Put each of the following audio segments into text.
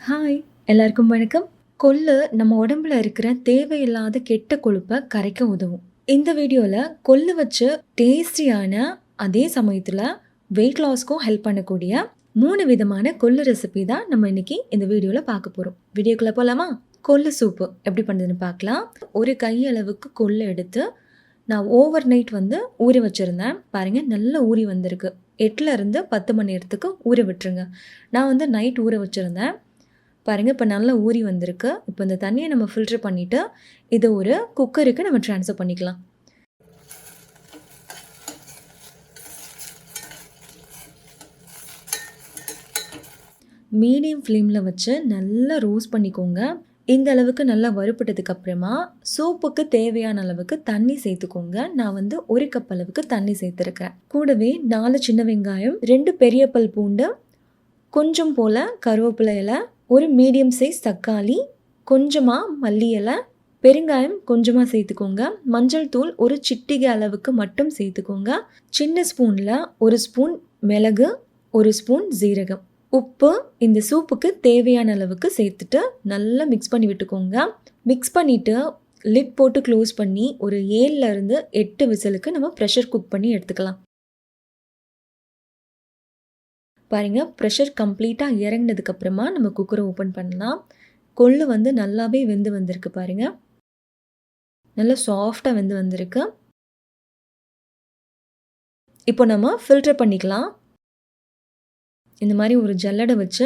Hi! எல்லாருக்கும் வணக்கம். கொள்ளு நம்ம உடம்புல இருக்கிற தேவையில்லாத கெட்ட கொழுப்ப கரைக்க உதவும். இந்த வீடியோல கொள்ளு வச்சு டேஸ்டியான அதே சமயத்துல வெயிட் லாஸ்க்கும் ஹெல்ப் பண்ணக்கூடிய 3 விதமான கொள்ளு ரெசிபி தான் நம்ம இன்னைக்கு இந்த வீடியோல பார்க்க போறோம். வீடியோக்குள்ள போலாமா? கொள்ளு சூப்பு எப்படி பண்ணுறதுன்னு பார்க்கலாம். ஒரு கை அளவுக்கு கொள்ளு எடுத்து நான் ஓவர் நைட் ஊற வச்சிருந்தேன். பாருங்க நல்லா ஊறி வந்திருக்கு. 8லேருந்து 10 மணி நேரத்துக்கு ஊற விட்டுருங்க. நான் நைட் ஊற வச்சிருந்தேன். பாருங்கள் இப்போ நல்லா ஊறி வந்திருக்கு. இப்போ இந்த தண்ணியை நம்ம ஃபில்ட்ரு பண்ணிவிட்டு இதை ஒரு குக்கருக்கு நம்ம ட்ரான்ஸ்ஃபர் பண்ணிக்கலாம். மீடியம் ஃப்ளேமில் வச்சு நல்லா ரோஸ்ட் பண்ணிக்கோங்க. இந்த அளவுக்கு நல்லா வறுப்பட்டதுக்கு அப்புறமா சூப்புக்கு தேவையான அளவுக்கு தண்ணி சேர்த்துக்கோங்க. நான் 1 கப் அளவுக்கு தண்ணி சேர்த்துருக்கேன். கூடவே 4 சின்ன வெங்காயம், 2 பெரிய பல் பூண்டு, கொஞ்சம் போல் கருவேப்பிலை இலை, ஒரு மீடியம் சைஸ் தக்காளி, கொஞ்சமாக மல்லி இலை, பெருங்காயம் கொஞ்சமாக சேர்த்துக்கோங்க. மஞ்சள் தூள் ஒரு சிட்டிகை அளவுக்கு மட்டும் சேர்த்துக்கோங்க. சின்ன ஸ்பூனில் 1 ஸ்பூன் மிளகு, 1 ஸ்பூன் ஜீரகம், உப்பு இந்த சூப்புக்கு தேவையான அளவுக்கு சேர்த்துட்டு நல்லா மிக்ஸ் பண்ணி விட்டுக்கோங்க. மிக்ஸ் பண்ணிவிட்டு லிட் போட்டு க்ளோஸ் பண்ணி ஒரு 7லேருந்து 8 விசிலுக்கு நம்ம ப்ரெஷர் குக் பண்ணி எடுத்துக்கலாம். பாருங்கள், ப்ரெஷர் கம்ப்ளீட்டாக இறங்கினதுக்கப்புறமா நம்ம குக்கரை ஓப்பன் பண்ணலாம். கொள்ளு நல்லாவே வெந்து வந்திருக்கு பாருங்கள். நல்லா சாஃப்டாக வெந்து வந்திருக்கு. இப்போ நம்ம ஃபில்டர் பண்ணிக்கலாம். இந்த மாதிரி ஒரு ஜல்லடை வச்சு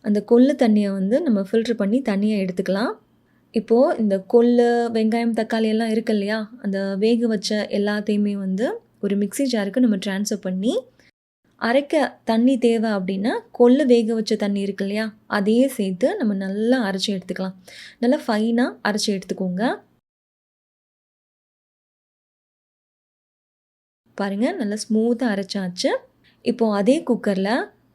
அந்த கொள்ளு தண்ணியை நம்ம ஃபில்டர் பண்ணி தண்ணியை எடுத்துக்கலாம். இப்போது இந்த கொள்ளு, வெங்காயம், தக்காளி எல்லாம் இருக்கு இல்லையா, அந்த வேக வச்ச எல்லாத்தையுமே ஒரு மிக்ஸி ஜாருக்கு நம்ம ட்ரான்ஸ்ஃபர் பண்ணி அரைக்க தண்ணி தேவை அப்படின்னா கொள்ளு வேக வச்ச தண்ணி இருக்கு இல்லையா, அதையே சேர்த்து நம்ம நல்லா அரைச்சி எடுத்துக்கலாம். நல்லா ஃபைனாக அரைச்சி எடுத்துக்கோங்க. பாருங்கள், நல்லா ஸ்மூத்தாக அரைச்சாச்சு. இப்போது அதே குக்கரில்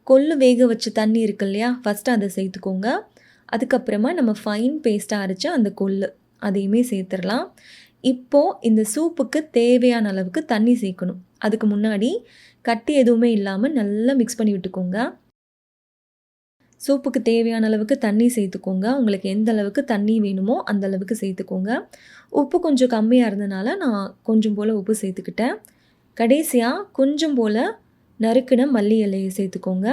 கொள்ளு வேக வச்ச தண்ணி இருக்கு இல்லையா, ஃபஸ்ட்டு அதை சேர்த்துக்கோங்க. அதுக்கப்புறமா நம்ம ஃபைன் பேஸ்ட்டாக அரைச்ச அந்த கொள்ளு அதையுமே சேர்த்துடலாம். இப்போது இந்த சூப்புக்கு தேவையான அளவுக்கு தண்ணி சேர்க்கணும். அதுக்கு முன்னாடி கட்டி எதுவுமே இல்லாமல் நல்லா மிக்ஸ் பண்ணி விட்டுக்கோங்க. சூப்புக்கு தேவையான அளவுக்கு தண்ணி சேர்த்துக்கோங்க. உங்களுக்கு எந்த அளவுக்கு தண்ணி வேணுமோ அந்த அளவுக்கு சேர்த்துக்கோங்க. உப்பு கொஞ்சம் கம்மியாக இருந்தனால நான் கொஞ்சம் போல் உப்பு சேர்த்துக்கிட்டேன். கடைசியாக கொஞ்சம் போல் நறுக்கின மல்லி இலையை சேர்த்துக்கோங்க.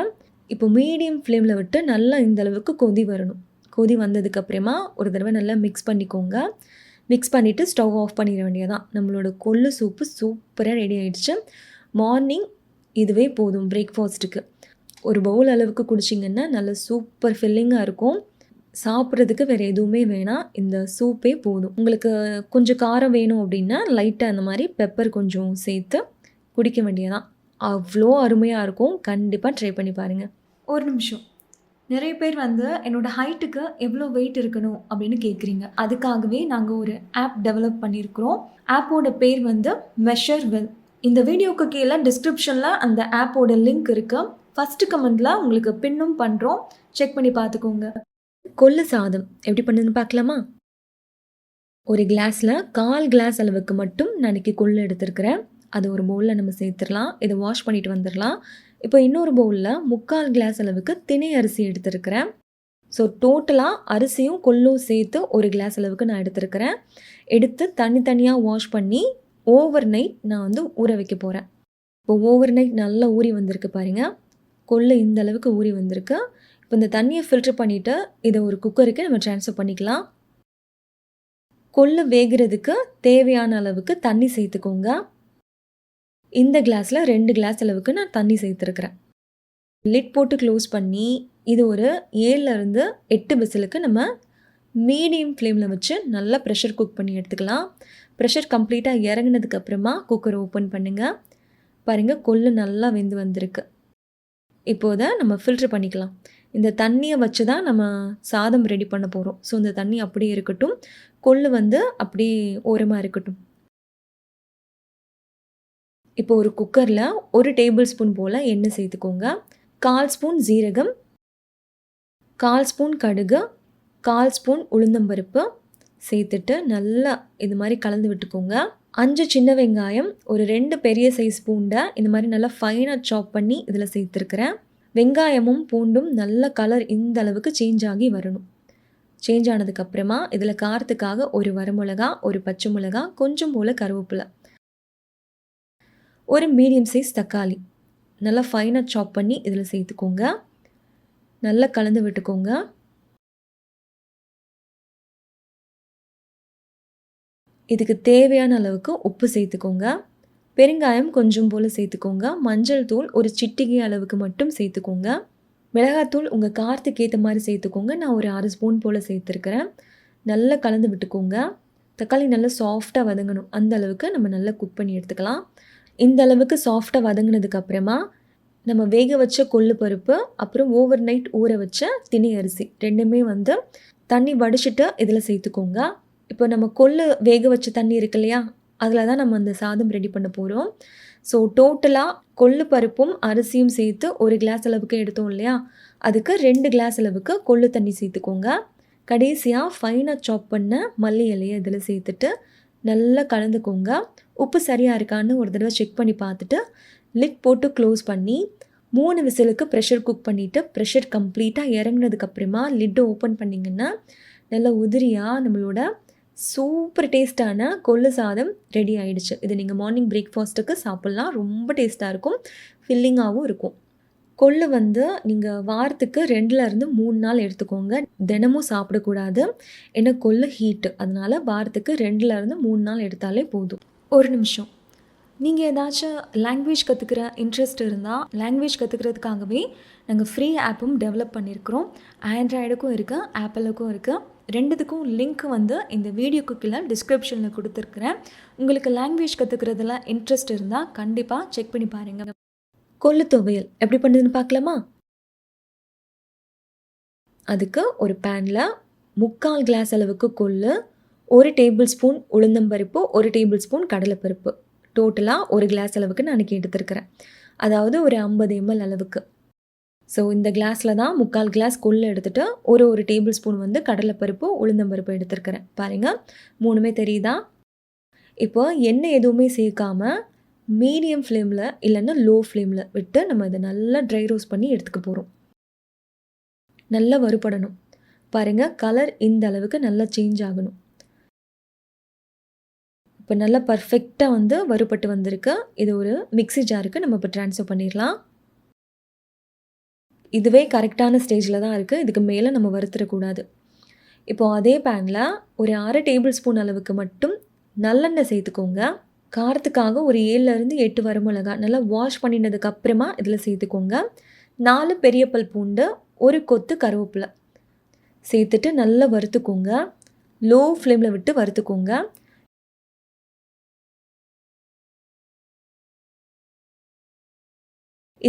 இப்போ மீடியம் ஃப்ளேமில் விட்டு நல்லா இந்த அளவுக்கு கொதி வரணும். கொதி வந்ததுக்கப்புறமா ஒரு தடவை நல்லா மிக்ஸ் பண்ணிக்கோங்க. மிக்ஸ் பண்ணிவிட்டு ஸ்டவ் ஆஃப் பண்ணிட வேண்டியதான். நம்மளோட கொள்ளு சூப்பு சூப்பராக ரெடி ஆகிடுச்சு. மார்னிங் இதுவே போதும் பிரேக்ஃபாஸ்ட்டுக்கு. ஒரு பவுல் அளவுக்கு குடிச்சிங்கன்னா நல்ல சூப்பர் ஃபில்லிங்காக இருக்கும். சாப்பிட்றதுக்கு வேறு எதுவுமே வேணாம், இந்த சூப்பே போதும். உங்களுக்கு கொஞ்சம் காரம் வேணும் அப்படின்னா லைட்டாக அந்த மாதிரி பெப்பர் கொஞ்சம் சேர்த்து குடிக்க வேண்டியதான். அவ்வளோ அருமையாக இருக்கும். கண்டிப்பாக ட்ரை பண்ணி பாருங்கள். ஒரு நிமிஷம், நிறைய பேர் என்னோடய ஹைட்டுக்கு எவ்வளோ வெயிட் இருக்கணும் அப்படின்னு கேட்குறீங்க. அதுக்காகவே நாங்கள் ஒரு ஆப் டெவலப் பண்ணியிருக்கிறோம். ஆப்போட பேர் மெஷர் வெல். இந்த வீடியோக்கு கீழே டிஸ்கிரிப்ஷனில் அந்த ஆப்போட லிங்க் இருக்குது. ஃபஸ்ட்டு கமெண்டில் உங்களுக்கு பின்னும் பண்ணுறோம், செக் பண்ணி பார்த்துக்கோங்க. கொள்ளு சாதம் எப்படி பண்ணுதுன்னு பார்க்கலாமா? ஒரு கிளாஸில் 1/4 கிளாஸ் அளவுக்கு மட்டும் நான் இன்றைக்கி கொள்ளு எடுத்துருக்கிறேன். அது ஒரு பவுலில் நம்ம சேர்த்துடலாம். இதை வாஷ் பண்ணிவிட்டு வந்துடலாம். இப்போ இன்னொரு பவுலில் 3/4 கிளாஸ் அளவுக்கு திணை அரிசி எடுத்துருக்கிறேன். ஸோ டோட்டலாக அரிசியும் கொள்ளும் சேர்த்து 1 கிளாஸ் அளவுக்கு நான் எடுத்துருக்கிறேன். எடுத்து தனித்தனியாக வாஷ் பண்ணி ஓவர் நைட் நான் ஊற வைக்க போகிறேன். இப்போ ஓவர் நைட் நல்லா ஊறி வந்திருக்கு பாருங்கள். கொள்ளு இந்த அளவுக்கு ஊறி வந்திருக்கு. இப்போ இந்த தண்ணியை ஃபில்டர் பண்ணிவிட்டு இதை ஒரு குக்கருக்கு நம்ம ட்ரான்ஸ்ஃபர் பண்ணிக்கலாம். கொள்ளு வேகிறதுக்கு தேவையான அளவுக்கு தண்ணி சேர்த்துக்கோங்க. இந்த கிளாஸில் 2 கிளாஸ் அளவுக்கு நான் தண்ணி சேர்த்துருக்குறேன். லிட் போட்டு க்ளோஸ் பண்ணி இது ஒரு 7லேருந்து 8 விசிலுக்கு நம்ம மீடியம் ஃப்ளேமில் வச்சு நல்லா ப்ரெஷர் குக் பண்ணி எடுத்துக்கலாம். ப்ரெஷர் கம்ப்ளீட்டாக இறங்கினதுக்கப்புறமா குக்கரை ஓப்பன் பண்ணுங்கள். பாருங்கள், கொள்ளு நல்லா வெந்து வந்திருக்கு. இப்போதை நம்ம ஃபில்ட்ரு பண்ணிக்கலாம். இந்த தண்ணியை வச்சு தான் நம்ம சாதம் ரெடி பண்ண போகிறோம். ஸோ இந்த தண்ணி அப்படியே இருக்கட்டும், கொள்ளு அப்படியே ஓரமாக இருக்கட்டும். இப்போ ஒரு குக்கரில் 1 டேபிள் ஸ்பூன் போல் எண்ணெய் சேர்த்துக்கோங்க. 1/4 ஸ்பூன் ஜீரகம், 1/4 ஸ்பூன் கடுகு, 1/4 ஸ்பூன் உளுந்தம்பருப்பு சேர்த்துட்டு நல்லா இது மாதிரி கலந்து விட்டுக்கோங்க. 5 சின்ன வெங்காயம், ஒரு 2 பெரிய சைஸ் பூண்டை இந்த மாதிரி நல்லா ஃபைனாக சாப் பண்ணி இதில் சேர்த்துருக்கிறேன். வெங்காயமும் பூண்டும் நல்ல கலர் இந்த அளவுக்கு சேஞ்ச் ஆகி வரணும். சேஞ்ச் ஆனதுக்கப்புறமா இதில் காரத்துக்காக ஒரு வரமிளகா, ஒரு பச்சை மிளகா, கொஞ்சம் போல் கருவேப்பிலை, ஒரு மீடியம் சைஸ் தக்காளி நல்லா ஃபைனாக சாப் பண்ணி இதில் சேர்த்துக்கோங்க. நல்லா கலந்து விட்டுக்கோங்க. இதுக்கு தேவையான அளவுக்கு உப்பு சேர்த்துக்கோங்க. பெருங்காயம் கொஞ்சம் போல் சேர்த்துக்கோங்க. மஞ்சள் தூள் ஒரு சிட்டிகை அளவுக்கு மட்டும் சேர்த்துக்கோங்க. மிளகாத்தூள் உங்கள் காரத்துக்கு ஏற்ற மாதிரி சேர்த்துக்கோங்க. நான் ஒரு 1/2 ஸ்பூன் போல் சேர்த்துருக்கிறேன். நல்லா கலந்து விட்டுக்கோங்க. தக்காளி நல்லா சாஃப்டாக வதங்கணும். அந்த அளவுக்கு நம்ம நல்லா குக் பண்ணி எடுத்துக்கலாம். இந்த அளவுக்கு சாஃப்டாக வதங்கினதுக்கப்புறமா நம்ம வேக வச்ச கொள்ளு பருப்பு, அப்புறம் ஓவர் நைட் ஊற வச்ச திணை அரிசி ரெண்டுமே வந்து தண்ணி வடிச்சிட்டு இதில் சேர்த்துக்கோங்க. இப்போ நம்ம கொள்ளு வேக வச்ச தண்ணி இருக்கு இல்லையா, அதில் தான் நம்ம அந்த சாதம் ரெடி பண்ண போகிறோம். ஸோ டோட்டலாக கொள்ளு பருப்பும் அரிசியும் சேர்த்து 1 கிளாஸ் அளவுக்கு எடுத்தோம் இல்லையா, அதுக்கு 2 கிளாஸ் அளவுக்கு கொள்ளு தண்ணி சேர்த்துக்கோங்க. கடைசியாக ஃபைனாக சாப் பண்ண மல்லி இலையை இதில் சேர்த்துட்டு நல்லா கலந்துக்கோங்க. உப்பு சரியாக இருக்கான்னு ஒரு தடவை செக் பண்ணி பார்த்துட்டு லிட் போட்டு க்ளோஸ் பண்ணி 3 விசிலுக்கு ப்ரெஷர் குக் பண்ணிவிட்டு ப்ரெஷர் கம்ப்ளீட்டாக இறங்கினதுக்கப்புறமா லிட்டை ஓப்பன் பண்ணிங்கன்னா நல்லா உதிரியாக நம்மளோட சூப்பர் டேஸ்ட்டான கொள்ளு சாதம் ரெடி ஆகிடுச்சு. இது நீங்கள் மார்னிங் பிரேக்ஃபாஸ்ட்டுக்கு சாப்பிட்லாம். ரொம்ப டேஸ்ட்டாக இருக்கும், ஃபில்லிங்காகவும் இருக்கும். கொள்ளு வந்து நீங்கள் வாரத்துக்கு 2லேருந்து 3 நாள் எடுத்துக்கோங்க. தினமும் சாப்பிடக்கூடாது, ஏன்னா கொள்ளு ஹீட்டு. அதனால் வாரத்துக்கு 2லேருந்து 3 நாள் எடுத்தாலே போதும். ஒரு நிமிஷம், நீங்கள் ஏதாச்சும் லாங்குவேஜ் கற்றுக்கிற இன்ட்ரெஸ்ட் இருந்தால் லாங்குவேஜ் கற்றுக்கிறதுக்காகவே நாங்கள் ஃப்ரீ ஆப்பும் டெவலப் பண்ணியிருக்கிறோம். ஆண்ட்ராய்டுக்கும் இருக்குது, ஆப்பிளுக்கும் இருக்குது. ரெண்டுத்துக்கும் லிங்க் வந்து இந்த வீடியோக்கு கீழே டிஸ்கிரிப்ஷனில் கொடுத்துருக்குறேன். உங்களுக்கு லாங்குவேஜ் கற்றுக்கிறதுல இன்ட்ரெஸ்ட் இருந்தால் கண்டிப்பாக செக் பண்ணி பாருங்கள். கொள்ளு துவையல் எப்படி பண்ணுறதுன்னு பார்க்கலாமா? அதுக்கு ஒரு பேனில் 3/4 கிளாஸ் அளவுக்கு கொள்ளு, 1 டேபிள் ஸ்பூன் உளுந்தம்பருப்பு, 1 டேபிள் ஸ்பூன் கடலைப்பருப்பு, டோட்டலாக 1 கிளாஸ் அளவுக்கு நான் இன்றைக்கி எடுத்துருக்கிறேன். அதாவது ஒரு 50 ml அளவுக்கு. ஸோ இந்த கிளாஸில் தான் 3/4 கிளாஸ் கொள்ளு எடுத்துகிட்டு ஒரு டேபிள் ஸ்பூன் வந்து கடலைப்பருப்பு, உளுந்தம்பருப்பு எடுத்துருக்கிறேன். பாருங்கள், 3மே தெரியுதா? இப்போ எண்ணெய் எதுவுமே சேர்க்காம மீடியம் ஃப்ளேமில் இல்லைன்னா லோ ஃப்ளேமில் விட்டு நம்ம இதை நல்லா ட்ரை ரோஸ்ட் பண்ணி எடுத்துக்க போகிறோம். நல்லா வறுபடணும். பாருங்கள், கலர் இந்த அளவுக்கு நல்லா சேஞ்ச் ஆகணும். இப்போ நல்லா பர்ஃபெக்டாக வந்து வறுபட்டு வந்திருக்கு. இது ஒரு மிக்ஸி ஜாருக்கு நம்ம இப்போ ட்ரான்ஸ்ஃபர் பண்ணிடலாம். இதுவே கரெக்டான ஸ்டேஜில் தான் இருக்குது. இதுக்கு மேலே நம்ம வறுத்துடக்கூடாது. இப்போது அதே பேனில் ஒரு 1/2 டேபிள் ஸ்பூன் அளவுக்கு மட்டும் நல்லெண்ணெய் சேர்த்துக்கோங்க. காரத்துக்காக ஒரு 7லேருந்து 8 வரமிளகா நல்லா வாஷ் பண்ணினதுக்கு அப்புறமா இதில் சேர்த்துக்கோங்க. 4 பெரிய பல் பூண்டு, 1 கொத்து கருவேப்பிலை சேர்த்துட்டு நல்லா வறுத்துக்கோங்க. லோ ஃப்ளேமில் விட்டு வறுத்துக்கோங்க.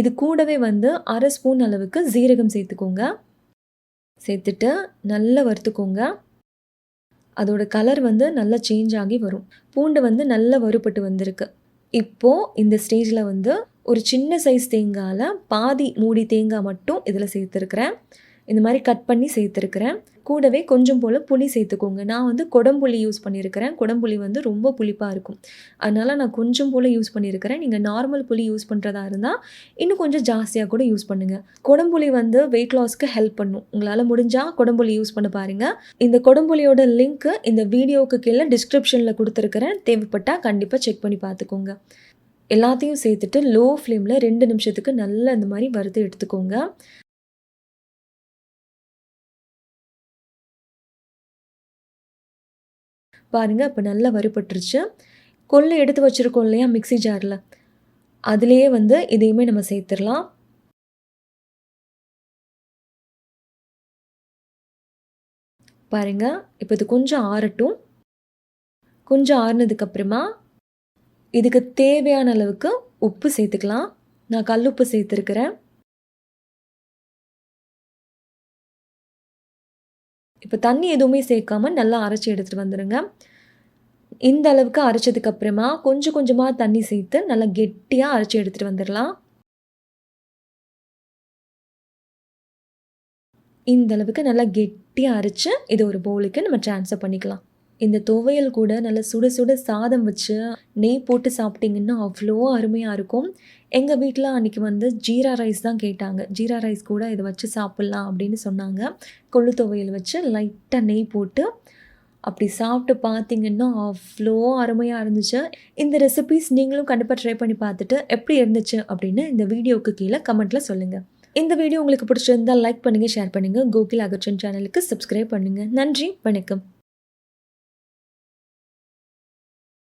இது கூடவே வந்து 1/2 ஸ்பூன் அளவுக்கு ஜீரகம் சேர்த்துக்கோங்க. சேர்த்துட்டு நல்லா வறுத்துக்கோங்க. அதோட கலர் வந்து நல்லா சேஞ்ச் ஆகி வரும். பூண்டு வந்து நல்லா வறுபட்டு வந்திருக்கு. இப்போது இந்த ஸ்டேஜில் வந்து ஒரு சின்ன சைஸ் தேங்காயில் பாதி மூடி தேங்காய் மட்டும் இதில் சேர்த்துருக்குறேன். இந்த மாதிரி கட் பண்ணி சேர்த்துருக்குறேன். கூடவே கொஞ்சம் போல் புளி சேர்த்துக்கோங்க. நான் வந்து கொடம்புளி யூஸ் பண்ணியிருக்கிறேன். கொடம்புளி வந்து ரொம்ப புளிப்பாக இருக்கும், அதனால் நான் கொஞ்சம் போல் யூஸ் பண்ணியிருக்கிறேன். நீங்கள் நார்மல் புளி யூஸ் பண்ணுறதா இருந்தால் இன்னும் கொஞ்சம் ஜாஸ்தியாக கூட யூஸ் பண்ணுங்கள். கொடம்புளி வந்து வெயிட் லாஸ்க்கு ஹெல்ப் பண்ணும். உங்களால் முடிஞ்சால் கொடம்புளி யூஸ் பண்ண பாருங்கள். இந்த கொடம்புளியோட லிங்க்கு இந்த வீடியோவுக்கு கீழே டிஸ்கிரிப்ஷனில் கொடுத்துருக்கிறேன். தேவைப்பட்டால் கண்டிப்பாக செக் பண்ணி பார்த்துக்கோங்க. எல்லாத்தையும் சேர்த்துட்டு லோ ஃப்ளேமில் 2 நிமிஷத்துக்கு நல்லா இந்த மாதிரி வறுத்து எடுத்துக்கோங்க. பாருங்கள், இப்போ நல்லா வறுபட்டுருச்சு. கொள்ளு எடுத்து வச்சுருக்கோம் இல்லையா மிக்ஸி ஜாரில், அதுலேயே வந்து இதையுமே நம்ம சேர்த்துடலாம். பாருங்கள், இப்போ இது கொஞ்சம் ஆறட்டும். கொஞ்சம் ஆறுனதுக்கப்புறமா இதுக்கு தேவையான அளவுக்கு உப்பு சேர்த்துக்கலாம். நான் கல்லுப்பு சேர்த்துருக்கிறேன். இப்போ தண்ணி எதுவுமே சேர்க்காம நல்லா அரைச்சி எடுத்துகிட்டு வந்துடுங்க. இந்த அளவுக்கு அரைச்சதுக்கப்புறமா கொஞ்சம் கொஞ்சமாக தண்ணி சேர்த்து நல்லா கெட்டியாக அரைச்சி எடுத்துகிட்டு வந்துடலாம். இந்த அளவுக்கு நல்லா கெட்டியாக அரைச்சி இதை ஒரு பவுலுக்கு நம்ம ட்ரான்ஸ்ஃபர் பண்ணிக்கலாம். இந்த துவையல் கூட நல்லா சுட சுட சாதம் வச்சு நெய் போட்டு சாப்பிட்டிங்கன்னா அவ்வளோ அருமையாக இருக்கும். எங்கள் வீட்டில் அன்றைக்கி வந்து ஜீரா ரைஸ் தான் கேட்டாங்க. ஜீரா ரைஸ் கூட இதை வச்சு சாப்பிட்லாம் அப்படின்னு சொன்னாங்க. கொள்ளு துவையல் வச்சு லைட்டாக நெய் போட்டு அப்படி சாப்பிட்டு பார்த்தீங்கன்னா அவ்வளோ அருமையாக இருந்துச்சு. இந்த ரெசிபீஸ் நீங்களும் கண்டிப்பாக ட்ரை பண்ணி பார்த்துட்டு எப்படி இருந்துச்சு அப்படின்னு இந்த வீடியோவுக்கு கீழே கமெண்ட்டில் சொல்லுங்கள். இந்த வீடியோ உங்களுக்கு பிடிச்சிருந்தால் லைக் பண்ணுங்கள், ஷேர் பண்ணுங்கள். கோகில் அகர்ச்சன் சேனலுக்கு சப்ஸ்கிரைப் பண்ணுங்கள். நன்றி, வணக்கம்.